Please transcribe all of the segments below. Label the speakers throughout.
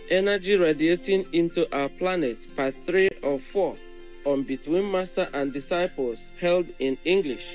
Speaker 1: energy radiating into our planet, part 3 of 4, on Between Master and Disciples, held in English.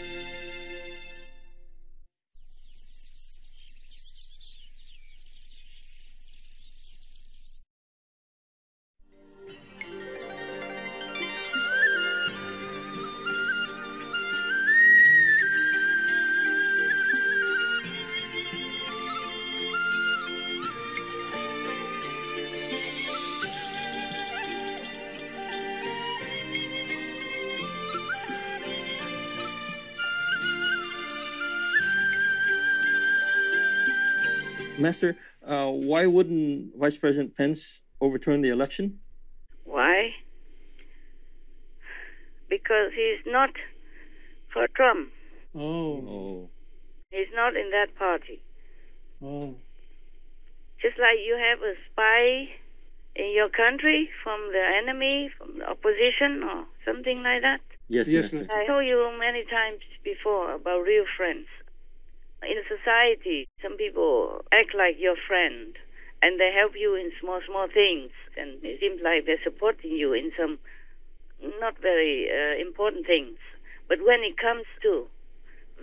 Speaker 2: Master, why wouldn't Vice President Pence overturn the election?
Speaker 3: Why? Because he's not for Trump.
Speaker 2: Oh.
Speaker 3: He's not in that party.
Speaker 2: Oh.
Speaker 3: Just like you have a spy in your country from the enemy, from the opposition, or something like that.
Speaker 2: Yes, Master.
Speaker 3: I told you many times before about real friends. In society, some people act like your friend, and they help you in small things, and it seems like they're supporting you in some not very important things. But when it comes to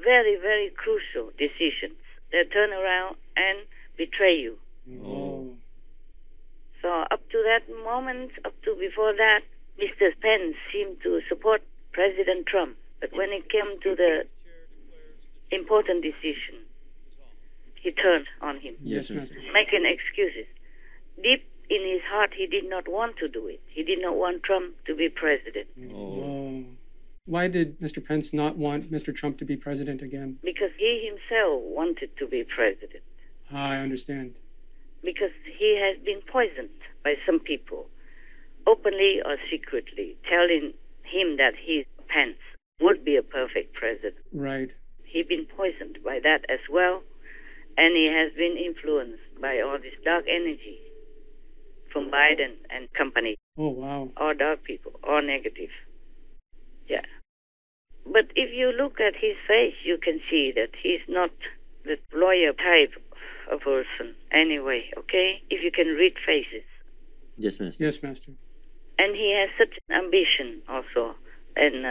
Speaker 3: very, very crucial decisions, they turn around and betray you.
Speaker 2: Oh.
Speaker 3: So up to that moment, up to before that, Mr. Pence seemed to support President Trump. But when it came to the important decision, he turned on him.
Speaker 2: Yes, Master.
Speaker 3: Making excuses. Deep in his heart, he did not want to do it. He did not want Trump to be president.
Speaker 4: Oh. Why did Mr. Pence not want Mr. Trump to be president again?
Speaker 3: Because he himself wanted to be president.
Speaker 4: I understand.
Speaker 3: Because he has been poisoned by some people, openly or secretly, telling him that Pence would be a perfect president.
Speaker 4: Right.
Speaker 3: He's been poisoned by that as well, and he has been influenced by all this dark energy from Biden and company.
Speaker 4: Oh, wow.
Speaker 3: All dark people, all negative. Yeah. But if you look at his face, you can see that he's not the lawyer type of person anyway, okay? If you can read faces.
Speaker 2: Yes, Master.
Speaker 4: Yes, Master.
Speaker 3: And he has such ambition also, and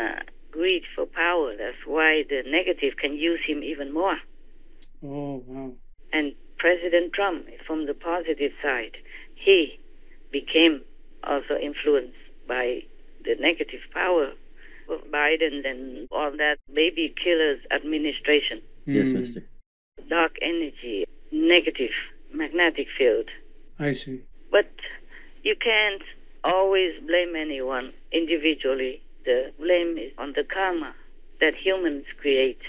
Speaker 3: greed for power. That's why the negative can use him even more.
Speaker 4: Oh, wow.
Speaker 3: And President Trump, from the positive side, he became also influenced by the negative power of Biden and all that baby killers administration.
Speaker 2: Yes, Master.
Speaker 3: Dark energy, negative magnetic field.
Speaker 4: I see.
Speaker 3: But you can't always blame anyone individually. The blame is on the karma that humans create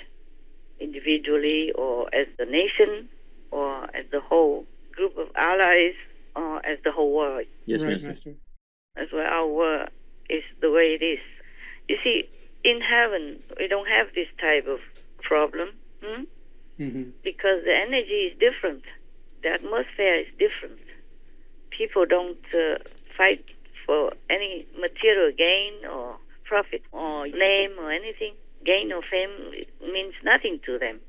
Speaker 3: individually or as a nation or as the whole group of allies or as the whole world.
Speaker 2: Yes,
Speaker 4: Right,
Speaker 2: Master.
Speaker 3: That's why our world is the way it is. You see, in heaven, we don't have this type of problem because the energy is different. The atmosphere is different. People don't fight for any material gain or profit or name or anything. Gain or fame means nothing to them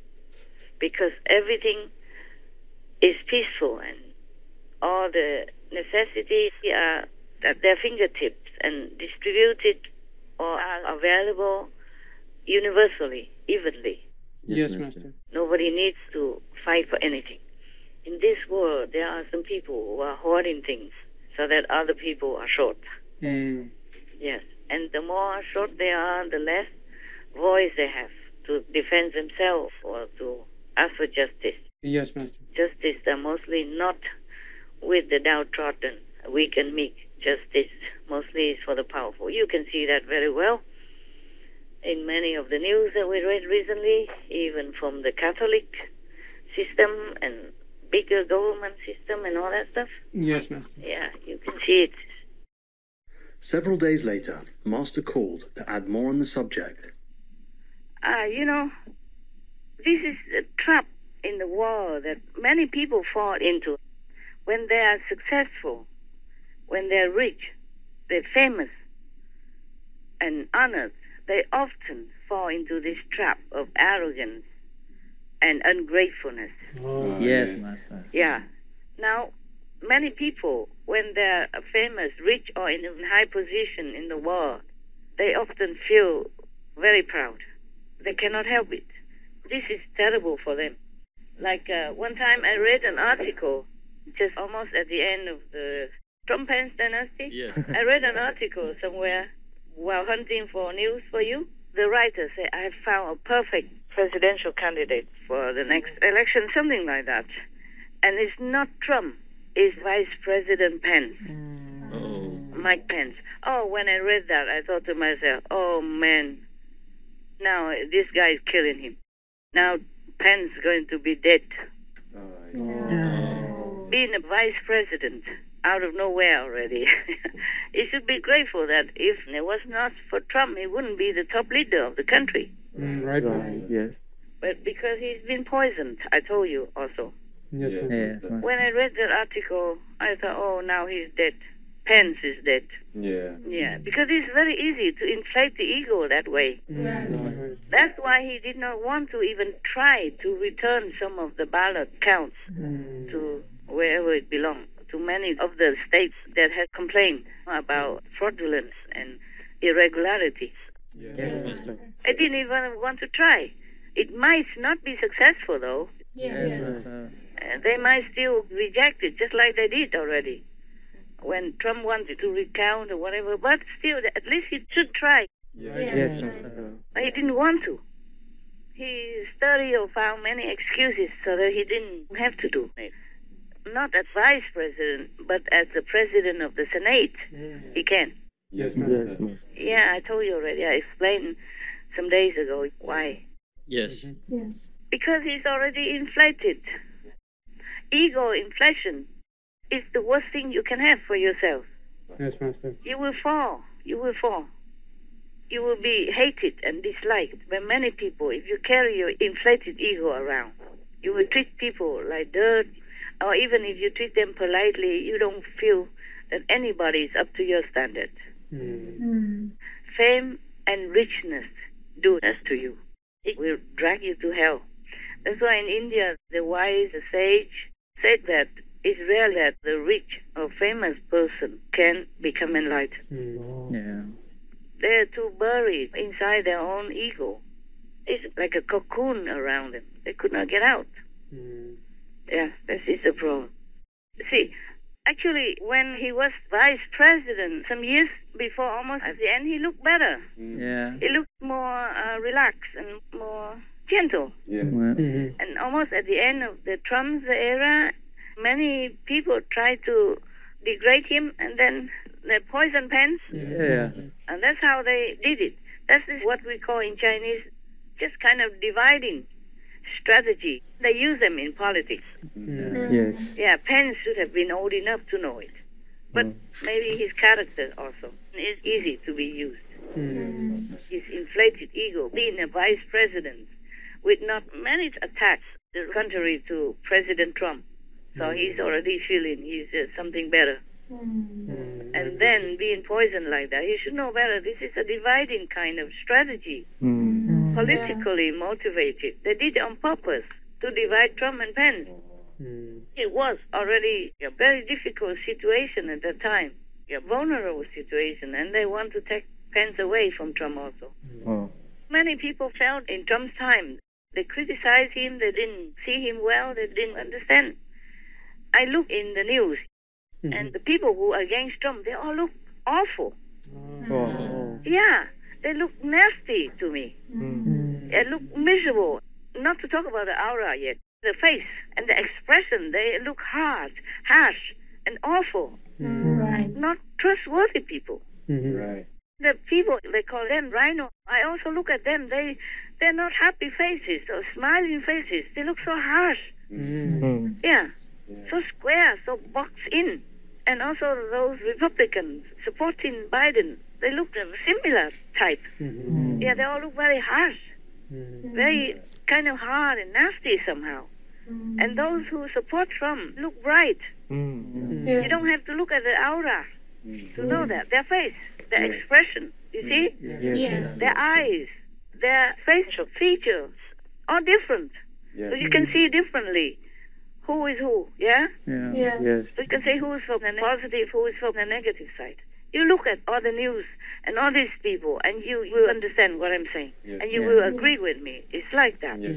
Speaker 3: because everything is peaceful and all the necessities are at their fingertips and distributed or are available universally, evenly.
Speaker 4: Yes, Master.
Speaker 3: Nobody needs to fight for anything. In this world, there are some people who are hoarding things so that other people are short. Yes. And the more short they are, the less voice they have to defend themselves or to ask for justice.
Speaker 4: Yes, Master.
Speaker 3: Justice are mostly not with the downtrodden, weak and meek. Justice mostly is for the powerful. You can see that very well in many of the news that we read recently, even from the Catholic system and bigger government system and all that stuff.
Speaker 4: Yes, Master.
Speaker 3: Yeah, you can see it.
Speaker 5: Several days later, Master called to add more on the subject.
Speaker 3: This is a trap in the world that many people fall into. When they are successful, when they're rich, they're famous and honored, they often fall into this trap of arrogance and ungratefulness.
Speaker 2: Yes, Master.
Speaker 3: Yeah. Now, many people, when they're famous, rich, or in a high position in the world, they often feel very proud. They cannot help it. This is terrible for them. Like one time I read an article, just almost at the end of the Trump-Pence dynasty.
Speaker 6: Yes.
Speaker 3: I read an article somewhere while hunting for news for you. The writer said, I have found a perfect presidential candidate for the next election, something like that. And it's not Trump, it's Vice President Pence. Mike Pence. Oh, when I read that, I thought to myself, oh, man, now this guy is killing him. Now Pence is going to be dead. Being a vice president out of nowhere already. He should be grateful that if it was not for Trump, he wouldn't be the top leader of the country.
Speaker 4: Right.
Speaker 2: Yes.
Speaker 3: But because he's been poisoned, I told you also.
Speaker 4: Yes.
Speaker 3: When I read that article, I thought, oh, now he's dead. Pence is dead. Yeah, because it's very easy to inflate the ego that way. That's why he did not want to even try to return some of the ballot counts to wherever it belonged, to many of the states that had complained about fraudulence and irregularities.
Speaker 2: Yes.
Speaker 3: I didn't even want to try. It might not be successful, though.
Speaker 2: Yes.
Speaker 3: They might still reject it, just like they did already when Trump wanted to recount or whatever. But still, at least he should try.
Speaker 2: Yes.
Speaker 3: But he didn't want to. He studied or found many excuses so that he didn't have to do it. Not as vice president, but as the president of the Senate, he can.
Speaker 4: Yes.
Speaker 3: Yeah, I told you already. I explained some days ago why.
Speaker 6: Yes.
Speaker 3: Because he's already inflated. Ego inflation is the worst thing you can have for yourself.
Speaker 4: Yes, Master.
Speaker 3: You will fall. You will fall. You will be hated and disliked by many people if you carry your inflated ego around. You will treat people like dirt, or even if you treat them politely, you don't feel that anybody is up to your standard. Fame and richness do this to you. It will drag you to hell. That's why in India, the wise, the sage, said that it's rare that the rich or famous person can become enlightened. They're too buried inside their own ego. It's like a cocoon around them. They could not get out. Yeah, this is the problem. See, actually, when he was vice president, some years before, almost at the end, he looked better. He looked more relaxed and more gentle. And almost at the end of the Trump's era, many people tried to degrade him, and then they poisoned Pence. And that's how they did it. That is what we call in Chinese just kind of dividing strategy. They use them in politics. Yeah, Pence should have been old enough to know it. But maybe his character also is easy to be used. His inflated ego, being a vice president with not many attacks, contrary to President Trump. So he's already feeling he's something better. And then being poisoned like that, he should know better. This is a dividing kind of strategy, politically motivated. They did it on purpose to divide Trump and Pence. It was already a very difficult situation at that time, a vulnerable situation, and they want to take Pence away from Trump also. Many people felt in Trump's time, they criticized him, they didn't see him well, they didn't understand. I look in the news, and the people who are against Trump, they all look awful. Yeah, they look nasty to me. They look miserable. Not to talk about the aura yet. The face and the expression, they look hard, harsh, and awful. Not trustworthy people. The people, they call them rhino. I also look at them. They're not happy faces or smiling faces. They look so harsh. Yeah. So square, so boxed in. And also those Republicans supporting Biden, they look a similar type. Yeah, they all look very harsh, very kind of hard and nasty somehow. And those who support Trump look bright. You don't have to look at the aura to know that. Their face, their expression, you see? Their eyes, their facial features are different. So you can see differently who is who, yeah?
Speaker 6: Yes.
Speaker 3: We can say who is from the positive, who is from the negative side. You look at all the news and all these people, and you will understand what I'm saying.
Speaker 1: Yes.
Speaker 3: And you will agree with me. It's like that.
Speaker 1: Yes.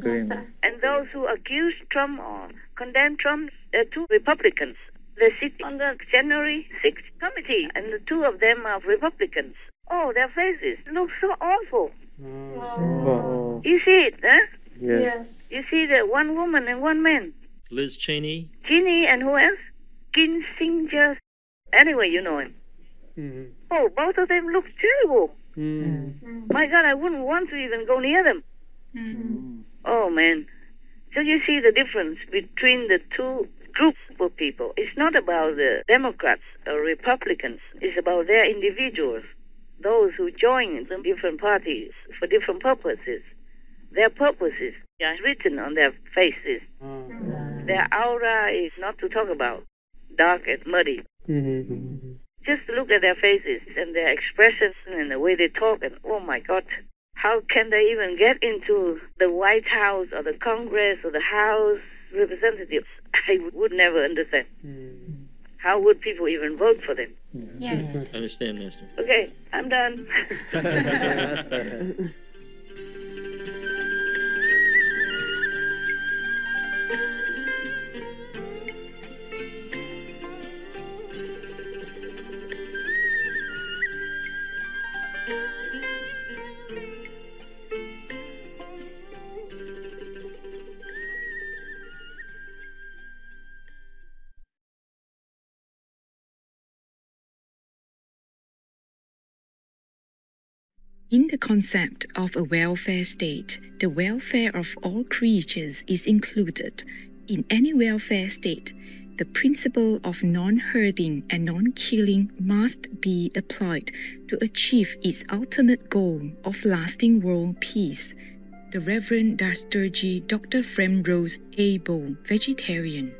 Speaker 6: Yes.
Speaker 3: And those who accuse Trump or condemn Trump, they're two Republicans. They sit on the January 6th committee, and the two of them are Republicans. Oh, their faces look so awful.
Speaker 6: Oh.
Speaker 3: You see it, huh?
Speaker 6: Yes.
Speaker 3: You see the one woman and one man.
Speaker 2: Liz Cheney.
Speaker 3: Cheney and who else? Kinsinger. Anyway, you know him. Oh, both of them look terrible. My God, I wouldn't want to even go near them. Oh, man. So you see the difference between the two groups of people. It's not about the Democrats or Republicans. It's about their individuals. Those who join the different parties for different purposes. Their purposes are written on their faces. Their aura is not to talk about. Dark and muddy. Just look at their faces and their expressions and the way they talk, and oh my God, how can they even get into the White House or the Congress or the House Representatives? I would never understand. How would people even vote for them?
Speaker 6: Yes.
Speaker 2: I understand, Master.
Speaker 3: Okay, I'm done.
Speaker 7: In the concept of a welfare state, the welfare of all creatures is included. In any welfare state, the principle of non-hurting and non-killing must be applied to achieve its ultimate goal of lasting world peace. The Reverend Dasturji Dr. Fremrose Abel, vegetarian.